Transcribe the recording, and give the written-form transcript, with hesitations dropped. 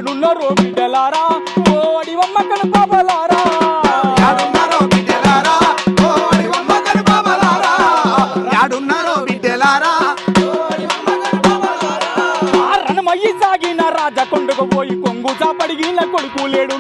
యాడున్నారో బిడ్డలారా ఓ అడివమ్మ కడుపాపలారా యాడున్నారో బిడ్డలారా ఓ అడివమ్మ కడుపాపలారా యాడున్నారో బిడ్డలారా రణమయ్యి సాగిన రాజకొండకు పోయి కొంగు చాపడిగిన కొడుకు లేడు